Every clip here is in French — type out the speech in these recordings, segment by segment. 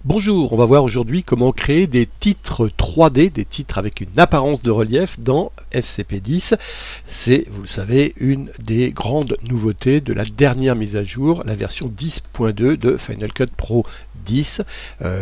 Bonjour, on va voir aujourd'hui comment créer des titres 3D, des titres avec une apparence de relief dans FCP10. C'est, vous le savez, une des grandes nouveautés de la dernière mise à jour, la version 10.2 de Final Cut Pro 10.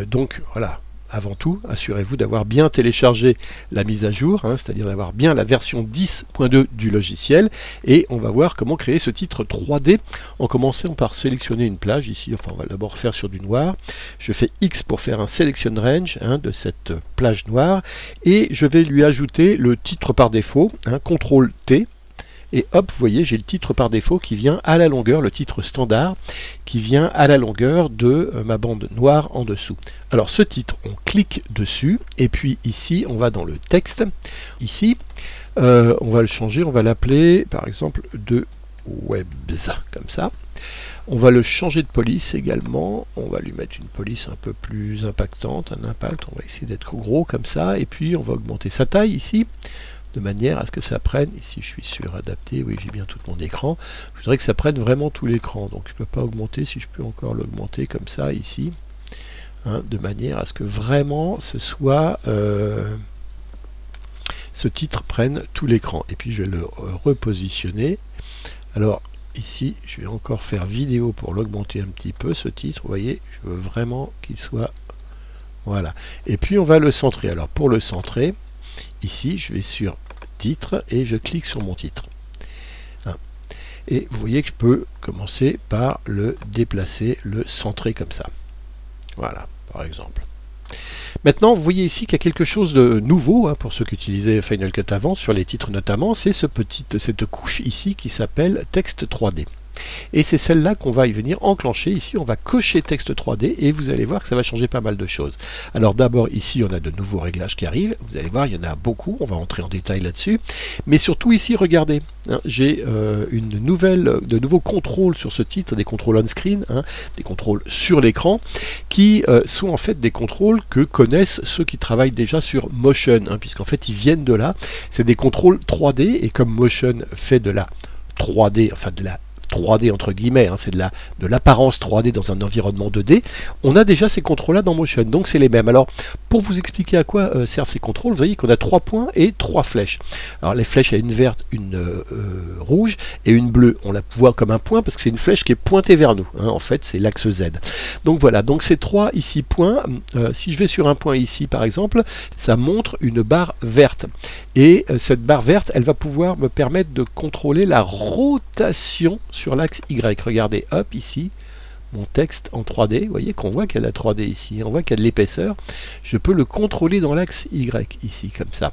Donc voilà. Avant tout, assurez-vous d'avoir bien téléchargé la mise à jour, c'est-à-dire d'avoir bien la version 10.2 du logiciel, et on va voir comment créer ce titre 3D en commençant par sélectionner une plage. Ici, enfin, on va d'abord faire sur du noir. Je fais X pour faire un Selection Range de cette plage noire, et je vais lui ajouter le titre par défaut, CTRL T. Et hop, vous voyez, j'ai le titre par défaut qui vient à la longueur, le titre standard, qui vient à la longueur de ma bande noire en dessous. Alors ce titre, on clique dessus, et puis ici, on va dans le texte. Ici, on va le changer, on va l'appeler, par exemple, de Webs, comme ça. On va le changer de police également, on va lui mettre une police un peu plus impactante, un impact, on va essayer d'être gros comme ça, et puis on va augmenter sa taille ici, de manière à ce que ça prenne, ici je suis sur adapté, oui j'ai bien tout mon écran, je voudrais que ça prenne vraiment tout l'écran, donc je ne peux pas augmenter, si je peux encore l'augmenter comme ça ici, de manière à ce que vraiment ce soit, ce titre prenne tout l'écran, et puis je vais le repositionner. Alors ici je vais encore faire vidéo pour l'augmenter un petit peu ce titre, vous voyez, je veux vraiment qu'il soit, voilà, et puis on va le centrer. Alors pour le centrer, ici, je vais sur titre et je clique sur mon titre. Et vous voyez que je peux commencer par le déplacer, le centrer comme ça. Voilà, par exemple. Maintenant, vous voyez ici qu'il y a quelque chose de nouveau, pour ceux qui utilisaient Final Cut avant, sur les titres notamment, c'est cette couche ici qui s'appelle texte 3D. Et c'est celle-là qu'on va y venir enclencher. Ici, on va cocher texte 3D et vous allez voir que ça va changer pas mal de choses. Alors d'abord, ici, on a de nouveaux réglages qui arrivent. Vous allez voir, il y en a beaucoup. On va entrer en détail là-dessus. Mais surtout ici, regardez, j'ai de nouveaux contrôles sur ce titre, des contrôles on-screen, des contrôles sur l'écran, qui sont en fait des contrôles que connaissent ceux qui travaillent déjà sur Motion, puisqu'en fait, ils viennent de là. C'est des contrôles 3D et comme Motion fait de la 3D, enfin de la 3D entre guillemets, c'est de l'apparence 3D dans un environnement 2D, on a déjà ces contrôles-là dans Motion, donc c'est les mêmes. Alors, pour vous expliquer à quoi servent ces contrôles, vous voyez qu'on a 3 points et 3 flèches. Alors, les flèches, il y a une verte, une rouge et une bleue. On la voit comme un point parce que c'est une flèche qui est pointée vers nous. En fait, c'est l'axe Z. Donc voilà, donc ces 3 ici points, si je vais sur un point ici, par exemple, ça montre une barre verte. Et cette barre verte, elle va pouvoir me permettre de contrôler la rotation sur l'axe Y. Regardez, hop, ici, mon texte en 3D, vous voyez qu'on voit qu'il y a de la 3D ici, on voit qu'il y a de l'épaisseur. Je peux le contrôler dans l'axe Y, ici, comme ça.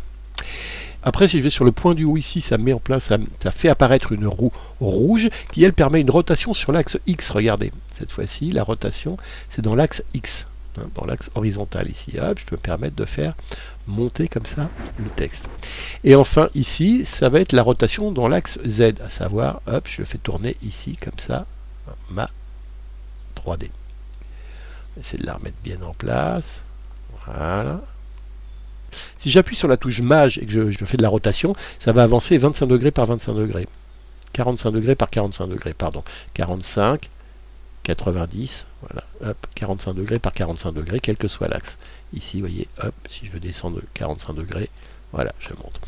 Après, si je vais sur le point du haut ici, ça met en place, ça fait apparaître une roue rouge qui, elle, permet une rotation sur l'axe X. Regardez, cette fois-ci, la rotation, c'est dans l'axe X, dans l'axe horizontal ici. Hop, je peux me permettre de faire monter comme ça le texte. Et enfin, ici, ça va être la rotation dans l'axe Z, à savoir, hop, je fais tourner ici, comme ça, ma 3D. Essayer de la remettre bien en place. Voilà. Si j'appuie sur la touche Maj et que je fais de la rotation, ça va avancer 25 degrés par 25 degrés. 45 degrés par 45 degrés, pardon. 45, 90, voilà, hop, 45 degrés par 45 degrés, quel que soit l'axe. Ici, vous voyez, hop, si je veux descendre 45 degrés, voilà, je monte.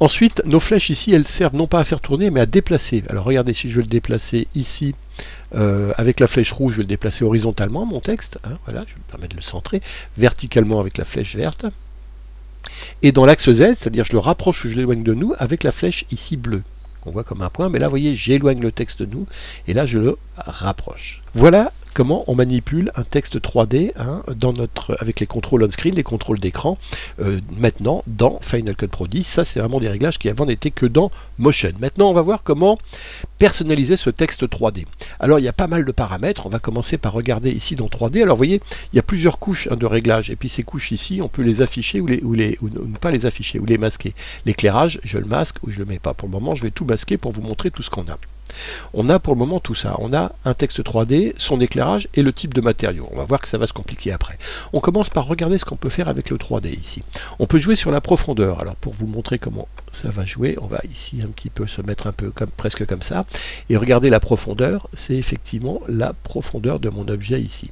Ensuite, nos flèches ici, elles servent non pas à faire tourner, mais à déplacer. Alors regardez, si je veux le déplacer ici, avec la flèche rouge, je vais le déplacer horizontalement, mon texte, voilà, je vais me permettre de le centrer, verticalement avec la flèche verte. Et dans l'axe Z, c'est-à-dire je le rapproche ou je l'éloigne de nous avec la flèche ici bleue. On voit comme un point, mais là, vous voyez, j'éloigne le texte de nous, et là, je le rapproche. Voilà comment on manipule un texte 3D avec les contrôles on-screen, les contrôles d'écran, maintenant dans Final Cut Pro 10. Ça, c'est vraiment des réglages qui avant n'étaient que dans Motion. Maintenant, on va voir comment personnaliser ce texte 3D. Alors, il y a pas mal de paramètres. On va commencer par regarder ici dans 3D. Alors, vous voyez, il y a plusieurs couches de réglages. Et puis, ces couches ici, on peut les afficher ou ne pas les afficher, ou les masquer. L'éclairage, je le masque ou je le mets pas. Pour le moment, je vais tout masquer pour vous montrer tout ce qu'on a. On a pour le moment tout ça. On a un texte 3D, son éclairage et le type de matériau. On va voir que ça va se compliquer après. On commence par regarder ce qu'on peut faire avec le 3D ici. On peut jouer sur la profondeur. Alors pour vous montrer comment ça va jouer, on va ici un petit peu se mettre un peu presque comme ça. Et regardez la profondeur, c'est effectivement la profondeur de mon objet ici.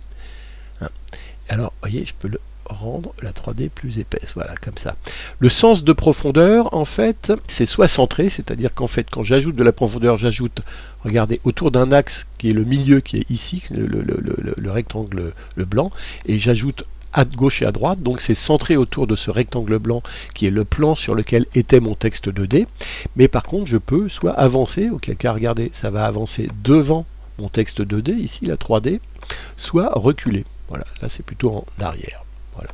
Alors, vous voyez, je peux le rendre la 3D plus épaisse, voilà, comme ça. Le sens de profondeur, en fait, c'est soit centré, c'est-à-dire qu'en fait, quand j'ajoute de la profondeur, j'ajoute, regardez, autour d'un axe qui est le milieu, qui est ici, le rectangle le blanc, et j'ajoute à gauche et à droite, donc c'est centré autour de ce rectangle blanc qui est le plan sur lequel était mon texte 2D, mais par contre, je peux soit avancer, auquel cas, regardez, ça va avancer devant mon texte 2D, ici, la 3D, soit reculer. Voilà, là c'est plutôt en arrière. Voilà.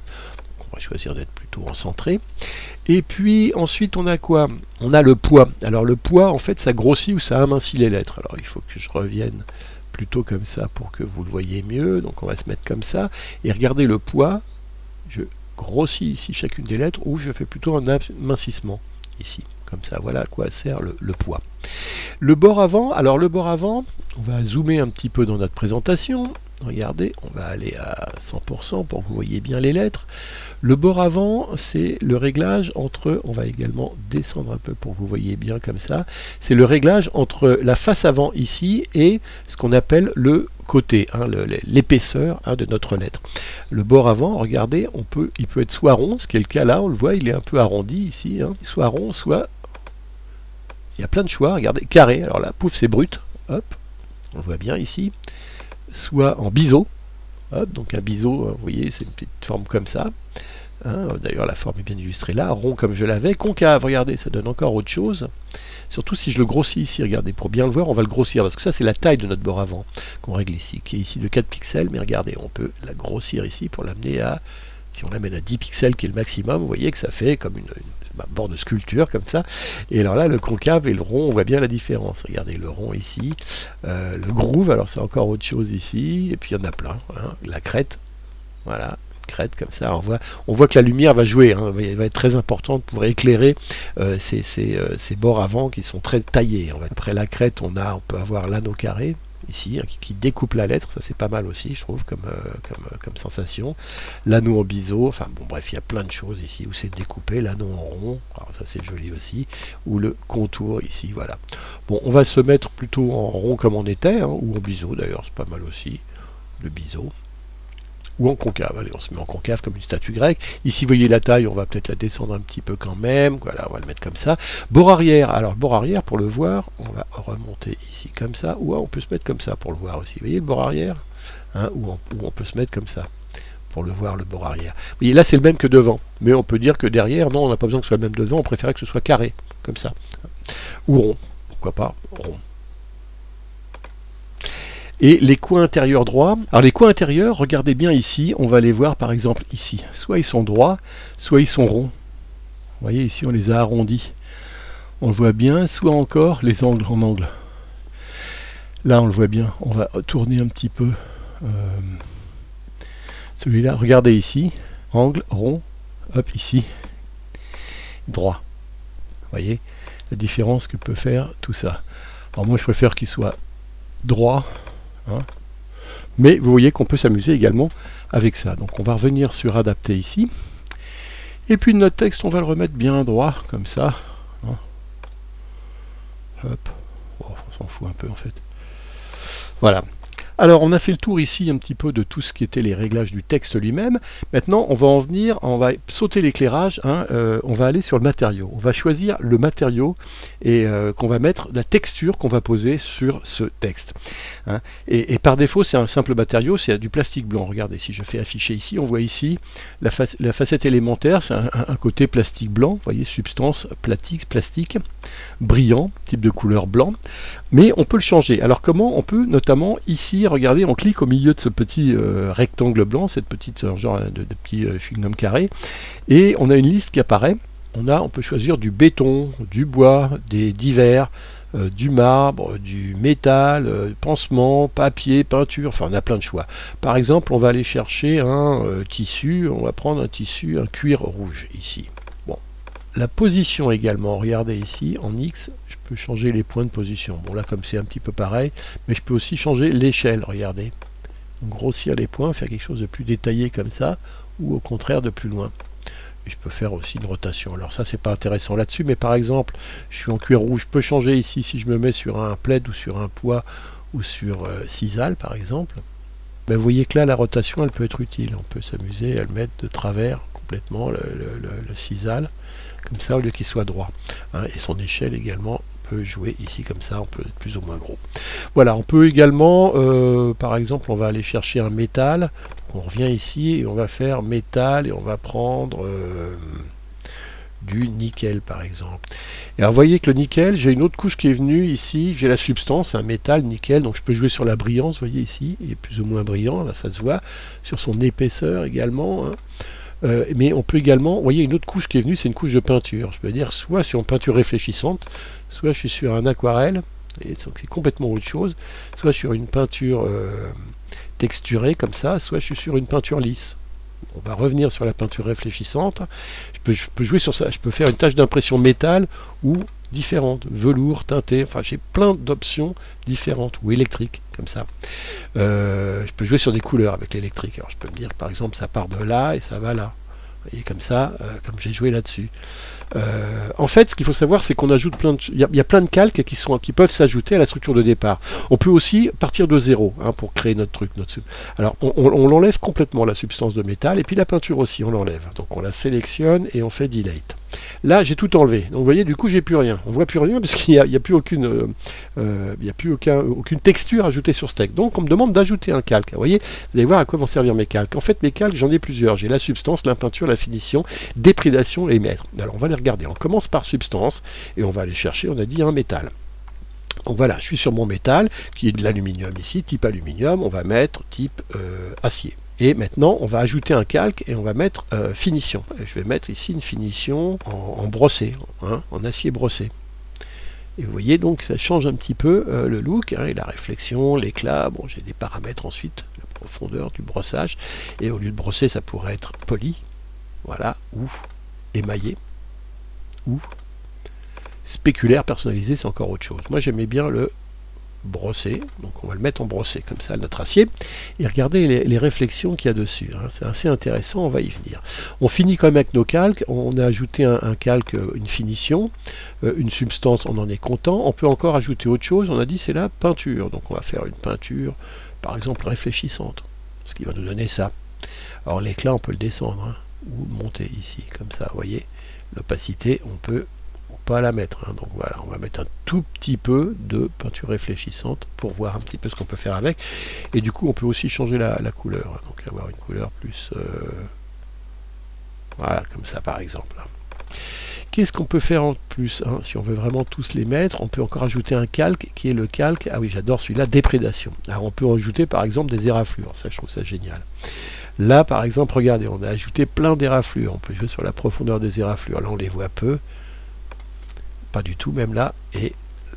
Donc on va choisir d'être plutôt en centré. Et puis ensuite on a quoi? On a le poids. Alors le poids, en fait, ça grossit ou ça amincit les lettres. Alors il faut que je revienne plutôt comme ça pour que vous le voyez mieux. Donc on va se mettre comme ça. Et regardez le poids. Je grossis ici chacune des lettres ou je fais plutôt un amincissement ici. Comme ça, voilà à quoi sert le poids. Le bord avant, alors le bord avant, on va zoomer un petit peu dans notre présentation. Regardez, on va aller à 100% pour que vous voyez bien les lettres. Le bord avant, c'est le réglage entre, on va également descendre un peu pour que vous voyez bien comme ça, c'est le réglage entre la face avant ici et ce qu'on appelle le côté, hein, l'épaisseur de notre lettre. Le bord avant, regardez, il peut être soit rond, ce qui est le cas là, on le voit, il est un peu arrondi ici, hein, soit rond, soit... Il y a plein de choix, regardez, carré, alors là, pouf, c'est brut, hop, on le voit bien ici, soit en biseau, hop, donc un biseau, vous voyez, c'est une petite forme comme ça, hein, d'ailleurs la forme est bien illustrée là, rond comme je l'avais, concave, regardez, ça donne encore autre chose, surtout si je le grossis ici, regardez, pour bien le voir, on va le grossir, parce que ça c'est la taille de notre bord avant, qu'on règle ici, qui est ici de 4 pixels, mais regardez, on peut la grossir ici pour l'amener à, si on l'amène à 10 pixels qui est le maximum, vous voyez que ça fait comme une bord de sculpture comme ça, et alors là le concave et le rond, on voit bien la différence, regardez le rond ici, le groove, alors c'est encore autre chose ici, et puis il y en a plein, hein, la crête, voilà, crête comme ça, on voit que la lumière va jouer, hein, elle va être très importante pour éclairer ces bords avant qui sont très taillés. Après la crête, on peut avoir l'anneau carré, ici, hein, qui découpe la lettre, ça c'est pas mal aussi, je trouve, comme sensation. L'anneau en biseau, enfin bon bref, il y a plein de choses ici où c'est découpé, l'anneau en rond, alors ça c'est joli aussi, ou le contour ici, voilà. Bon, on va se mettre plutôt en rond comme on était, hein, ou en biseau d'ailleurs, c'est pas mal aussi, le biseau. Ou en concave, allez, on se met en concave comme une statue grecque. Ici, vous voyez la taille, on va peut-être la descendre un petit peu quand même. Voilà, on va le mettre comme ça. Bord arrière, alors bord arrière, pour le voir, on va remonter ici comme ça, ou on peut se mettre comme ça pour le voir aussi. Vous voyez le bord arrière, hein, ou on peut se mettre comme ça pour le voir, le bord arrière. Vous voyez, là c'est le même que devant, mais on peut dire que derrière, non, on n'a pas besoin que ce soit le même devant, on préférait que ce soit carré, comme ça. Ou rond, pourquoi pas, rond. Et les coins intérieurs droits, alors les coins intérieurs, regardez bien ici, on va les voir par exemple ici, soit ils sont droits, soit ils sont ronds. Vous voyez ici on les a arrondis, on le voit bien, soit encore les angles en angle. Là on le voit bien, on va tourner un petit peu celui-là, regardez ici, angle, rond, hop ici, droit. Vous voyez la différence que peut faire tout ça. Alors moi je préfère qu'il soit droit, hein. Mais vous voyez qu'on peut s'amuser également avec ça. Donc on va revenir sur adapter ici. Et puis notre texte, on va le remettre bien droit, comme ça. Hein. Hop. Oh, on s'en fout un peu en fait. Voilà. Alors on a fait le tour ici un petit peu de tout ce qui était les réglages du texte lui-même. Maintenant on va en venir, on va sauter l'éclairage, hein, on va aller sur le matériau. On va choisir le matériau et qu'on va mettre, la texture qu'on va poser sur ce texte. Hein. Et par défaut c'est un simple matériau, c'est du plastique blanc. Regardez, si je fais afficher ici, on voit ici la facette élémentaire, c'est un côté plastique blanc, vous voyez, substance plastique, brillant, type de couleur blanc. Mais on peut le changer. Alors comment? On peut notamment ici, regardez, on clique au milieu de ce petit rectangle blanc, cette petite genre de petit chewing-gum carré, et on a une liste qui apparaît. On peut choisir du béton, du bois, des divers, du marbre, du métal, pansement, papier, peinture, enfin on a plein de choix. Par exemple, on va aller chercher un tissu, on va prendre un tissu, un cuir rouge ici. Bon, la position également, regardez ici, en X, je peux changer les points de position. Bon là comme c'est un petit peu pareil, mais je peux aussi changer l'échelle, regardez. Donc, grossir les points, faire quelque chose de plus détaillé comme ça, ou au contraire de plus loin. Et je peux faire aussi une rotation. Alors ça c'est pas intéressant là-dessus, mais par exemple, je suis en cuir rouge, je peux changer ici si je me mets sur un plaid ou sur un pois ou sur sisal par exemple. Ben, vous voyez que là, la rotation, elle peut être utile. On peut s'amuser à le mettre de travers complètement, le sisal, comme ça, au lieu qu'il soit droit. Hein, et son échelle également peut jouer ici comme ça, on peut être plus ou moins gros. Voilà, on peut également, par exemple, on va aller chercher un métal. On revient ici et on va faire métal et on va prendre du nickel par exemple. Et alors vous voyez que le nickel, j'ai une autre couche qui est venue ici, j'ai la substance, un métal, nickel, donc je peux jouer sur la brillance, vous voyez ici, il est plus ou moins brillant, là ça se voit, sur son épaisseur également. Hein. Mais on peut également, vous voyez une autre couche qui est venue, c'est une couche de peinture. Je peux dire soit sur une peinture réfléchissante, soit je suis sur un aquarelle, et c'est complètement autre chose, soit sur une peinture texturée comme ça, soit je suis sur une peinture lisse. On va revenir sur la peinture réfléchissante. Je peux jouer sur ça. Je peux faire une tâche d'impression métal ou différente, velours, teinté. Enfin, j'ai plein d'options différentes ou électriques comme ça. Je peux jouer sur des couleurs avec l'électrique. Alors, je peux me dire, par exemple, ça part de là et ça va là. Vous voyez, comme ça, comme j'ai joué là-dessus. En fait, ce qu'il faut savoir, c'est qu'on ajoute plein de... Il y a plein de calques qui peuvent s'ajouter à la structure de départ. On peut aussi partir de zéro hein, pour créer notre truc. Alors, on l'enlève complètement, la substance de métal, et puis la peinture aussi, on l'enlève. Donc, on la sélectionne et on fait Delete. Là, j'ai tout enlevé. Donc, vous voyez, du coup, j'ai plus rien. On voit plus rien parce qu'il n'y a plus aucune texture ajoutée sur ce texte. Donc, on me demande d'ajouter un calque. Vous voyez, vous allez voir à quoi vont servir mes calques. En fait, mes calques, j'en ai plusieurs. J'ai la substance, la peinture, la finition, déprédation et maître. Alors, on va les regarder. On commence par substance et on va aller chercher, on a dit, un métal. Donc voilà, je suis sur mon métal qui est de l'aluminium ici, type aluminium. On va mettre type acier. Et maintenant, on va ajouter un calque et on va mettre finition. Et je vais mettre ici une finition en brossé, hein, en acier brossé. Et vous voyez donc ça change un petit peu le look hein, et la réflexion, l'éclat. Bon, j'ai des paramètres ensuite, la profondeur du brossage. Et au lieu de brosser, ça pourrait être poli, voilà, ou émaillé, ou spéculaire, personnalisé, c'est encore autre chose. Moi, j'aimais bien le brossé, donc on va le mettre en brossé comme ça, notre acier, et regardez les réflexions qu'il y a dessus, hein. C'est assez intéressant, on va y venir. On finit quand même avec nos calques, on a ajouté un calque, une finition, une substance, on en est content, on peut encore ajouter autre chose, on a dit c'est la peinture, donc on va faire une peinture, par exemple réfléchissante, ce qui va nous donner ça. Alors l'éclat, on peut le descendre, hein, ou le monter ici, comme ça, vous voyez, l'opacité, on peut pas la mettre, hein. Donc voilà, on va mettre un tout petit peu de peinture réfléchissante pour voir un petit peu ce qu'on peut faire avec, et du coup on peut aussi changer la couleur, hein. Donc avoir une couleur plus voilà, comme ça par exemple. Qu'est-ce qu'on peut faire en plus hein, si on veut vraiment tous les mettre, on peut encore ajouter un calque qui est le calque, ah oui j'adore celui-là, déprédation. Alors on peut ajouter par exemple des éraflures, ça je trouve ça génial. Là par exemple, regardez, on a ajouté plein d'éraflures, on peut jouer sur la profondeur des éraflures, là on les voit peu, pas du tout même là, et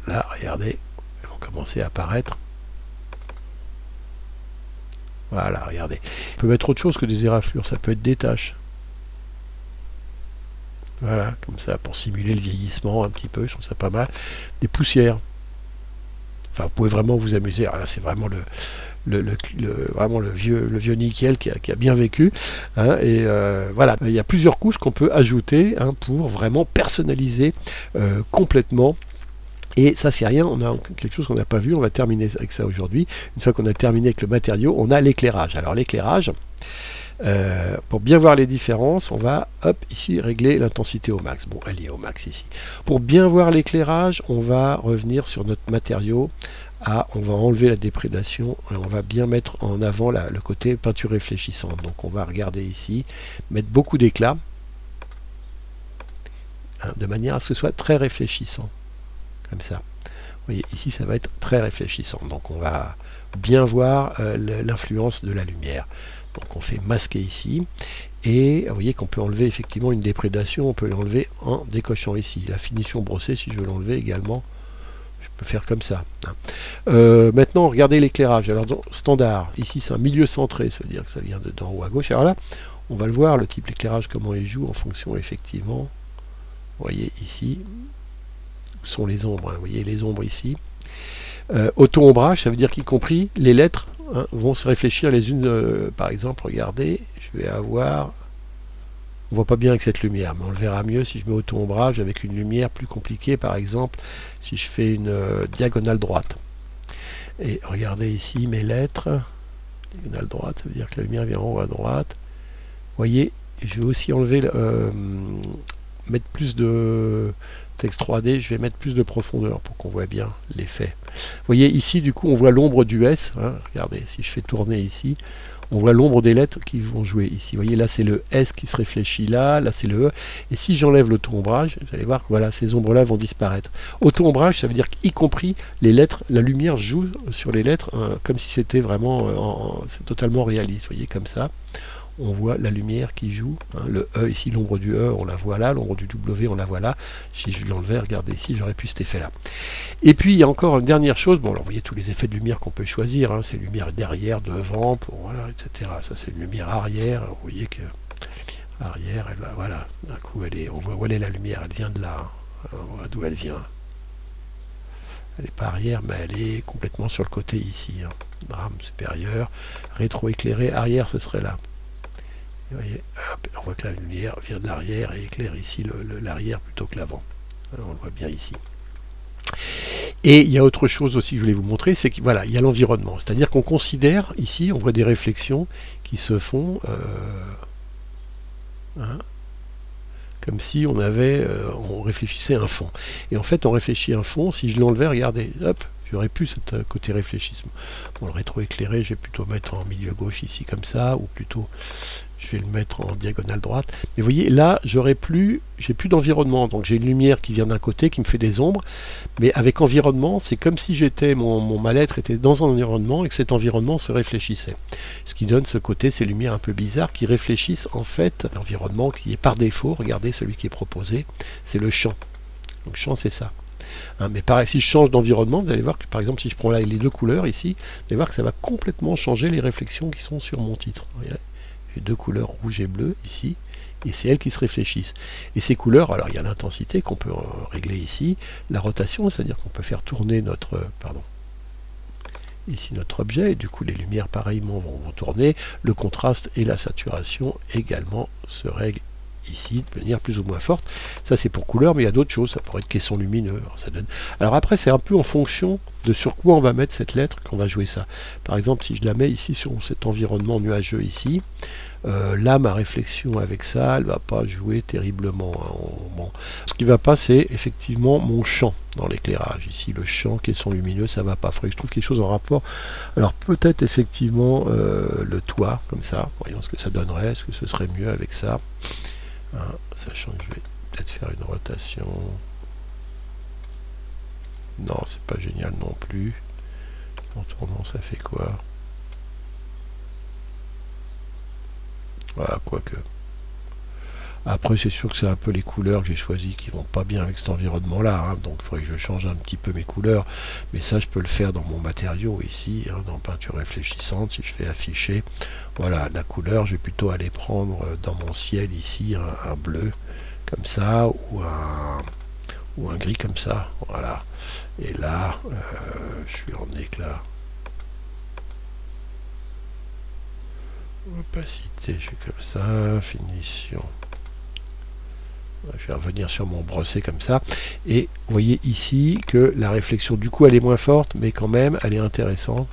là regardez, elles vont commencer à apparaître. Voilà, regardez. On peut mettre autre chose que des éraflures, ça peut être des taches. Voilà, comme ça, pour simuler le vieillissement un petit peu, je trouve ça pas mal. Des poussières. Enfin, vous pouvez vraiment vous amuser. Alors là, c'est vraiment vraiment le vieux nickel qui a bien vécu. Hein, et voilà, il y a plusieurs couches qu'on peut ajouter hein, pour vraiment personnaliser complètement. Et ça, c'est rien, on a quelque chose qu'on n'a pas vu, on va terminer avec ça aujourd'hui. Une fois qu'on a terminé avec le matériau, on a l'éclairage. Alors l'éclairage, pour bien voir les différences, on va, hop, ici, régler l'intensité au max. Bon, elle est au max ici. Pour bien voir l'éclairage, on va revenir sur notre matériau. On va enlever la déprédation et on va bien mettre en avant le côté peinture réfléchissante. Donc on va regarder ici, mettre beaucoup d'éclat, hein, de manière à ce que ce soit très réfléchissant. Comme ça. Vous voyez, ici ça va être très réfléchissant. Donc on va bien voir l'influence de la lumière. Donc on fait masquer ici. Et vous voyez qu'on peut enlever effectivement une déprédation, on peut l'enlever en décochant ici. La finition brossée, si je veux l'enlever également, je peux faire comme ça. Maintenant, regardez l'éclairage. Alors standard, ici c'est un milieu centré, ça veut dire que ça vient d'en haut à gauche. Alors là, on va le voir, le type d'éclairage, comment il joue en fonction effectivement. Vous voyez ici, où sont les ombres, hein, vous voyez les ombres ici. Auto-ombrage, ça veut dire qu'y compris les lettres hein, vont se réfléchir les unes, par exemple, regardez, je vais avoir, on voit pas bien avec cette lumière, mais on le verra mieux si je mets auto-ombrage avec une lumière plus compliquée, par exemple, si je fais une diagonale droite. Et regardez ici mes lettres, diagonale droite, ça veut dire que la lumière vient en haut à droite. Vous voyez, je vais aussi enlever, mettre plus de texte 3D, je vais mettre plus de profondeur pour qu'on voit bien l'effet. Vous voyez ici, du coup, on voit l'ombre du S. Hein, regardez, si je fais tourner ici, on voit l'ombre des lettres qui vont jouer ici. Vous voyez, là, c'est le S qui se réfléchit là, là, c'est le E. Et si j'enlève l'auto-ombrage, vous allez voir que voilà, ces ombres-là vont disparaître. Auto-ombrage, ça veut dire qu'y compris les lettres, la lumière joue sur les lettres comme si c'était vraiment c'est totalement réaliste. Vous voyez, comme ça. On voit la lumière qui joue, hein, le E ici, l'ombre du E, on la voit là, l'ombre du W, on la voit là. Si je l'enlevais, regardez ici, j'aurais pu cet effet là. Et puis il y a encore une dernière chose, bon alors vous voyez tous les effets de lumière qu'on peut choisir, hein, c'est lumière derrière, devant, pour, voilà, etc. Ça c'est une lumière arrière, vous voyez que arrière, elle va, voilà, d'un coup elle est, on voit où elle est la lumière, elle vient de là, hein, on voit d'où elle vient. Elle n'est pas arrière, mais elle est complètement sur le côté ici, hein. Drame supérieur, rétro-éclairé, arrière ce serait là. Vous voyez, hop, on voit que la lumière vient de l'arrière et éclaire ici l'arrière plutôt que l'avant. On le voit bien ici. Et il y a autre chose aussi que je voulais vous montrer, c'est qu'il voilà, il y a l'environnement. C'est-à-dire qu'on considère, ici, on voit des réflexions qui se font hein, comme si on avait, on réfléchissait un fond. Et en fait, on réfléchit un fond, si je l'enlevais, regardez, hop, j'aurais pu ce côté réfléchissement. Bon, le rétro-éclairé, je vais plutôt mettre en milieu gauche ici comme ça, ou plutôt je vais le mettre en diagonale droite. Mais vous voyez, là, j'ai plus d'environnement. Donc j'ai une lumière qui vient d'un côté, qui me fait des ombres. Mais avec environnement, c'est comme si j'étais, ma lettre était dans un environnement et que cet environnement se réfléchissait. Ce qui donne ce côté, ces lumières un peu bizarres qui réfléchissent en fait l'environnement qui est par défaut. Regardez, celui qui est proposé, c'est le champ. Donc champ, c'est ça. Hein, mais pareil, si je change d'environnement, vous allez voir que par exemple, si je prends là les deux couleurs ici, vous allez voir que ça va complètement changer les réflexions qui sont sur mon titre. J'ai deux couleurs rouge et bleu ici, et c'est elles qui se réfléchissent. Et ces couleurs, alors il y a l'intensité qu'on peut régler ici, la rotation, c'est-à-dire qu'on peut faire tourner notre, ici notre objet, et du coup les lumières pareillement vont tourner, le contraste et la saturation également se règlent ici de manière plus ou moins forte. Ça c'est pour couleur, mais il y a d'autres choses, ça pourrait être caisson lumineux. Alors, ça donne... alors après c'est un peu en fonction de sur quoi on va mettre cette lettre qu'on va jouer ça. Par exemple si je la mets ici sur cet environnement nuageux ici, là ma réflexion avec ça elle va pas jouer terriblement, hein. Bon. Ce qui va pas c'est effectivement mon champ dans l'éclairage. Ici le champ caisson lumineux ça va pas, il faudrait que je trouve quelque chose en rapport. Alors peut-être effectivement le toit comme ça, voyons ce que ça donnerait, est-ce que ce serait mieux avec ça. Hein, sachant que je vais peut-être faire une rotation. Non, c'est pas génial non plus. En tournant, ça fait quoi? Voilà, quoique. Après, c'est sûr que c'est un peu les couleurs que j'ai choisies qui vont pas bien avec cet environnement-là. Hein, donc, il faudrait que je change un petit peu mes couleurs. Mais ça, je peux le faire dans mon matériau ici, hein, dans peinture réfléchissante. Si je fais afficher, voilà, la couleur, je vais plutôt aller prendre dans mon ciel ici un bleu comme ça ou un gris comme ça. Voilà. Et là, je suis en éclat. Opacité, je fais comme ça. Finition. Je vais revenir sur mon brossé comme ça. Et vous voyez ici que la réflexion, du coup, elle est moins forte, mais quand même, elle est intéressante.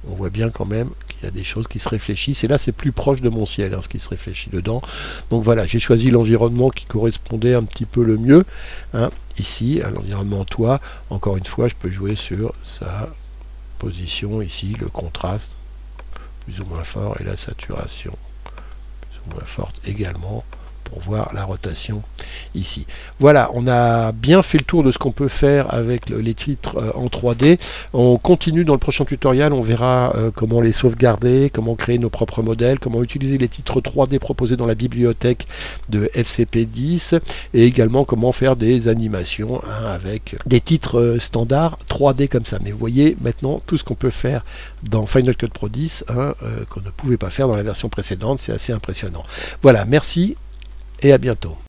On voit bien quand même qu'il y a des choses qui se réfléchissent. Et là, c'est plus proche de mon ciel, hein, ce qui se réfléchit dedans. Donc voilà, j'ai choisi l'environnement qui correspondait un petit peu le mieux. Hein, ici, l'environnement toit. Encore une fois, je peux jouer sur sa position ici, le contraste, plus ou moins fort, et la saturation, plus ou moins forte également, pour voir la rotation ici. Voilà, on a bien fait le tour de ce qu'on peut faire avec les titres en 3D. On continue dans le prochain tutoriel, on verra comment les sauvegarder, comment créer nos propres modèles, comment utiliser les titres 3D proposés dans la bibliothèque de FCP10 et également comment faire des animations hein, avec des titres standards 3D comme ça. Mais vous voyez maintenant tout ce qu'on peut faire dans Final Cut Pro 10 hein, qu'on ne pouvait pas faire dans la version précédente, c'est assez impressionnant. Voilà, merci et à bientôt.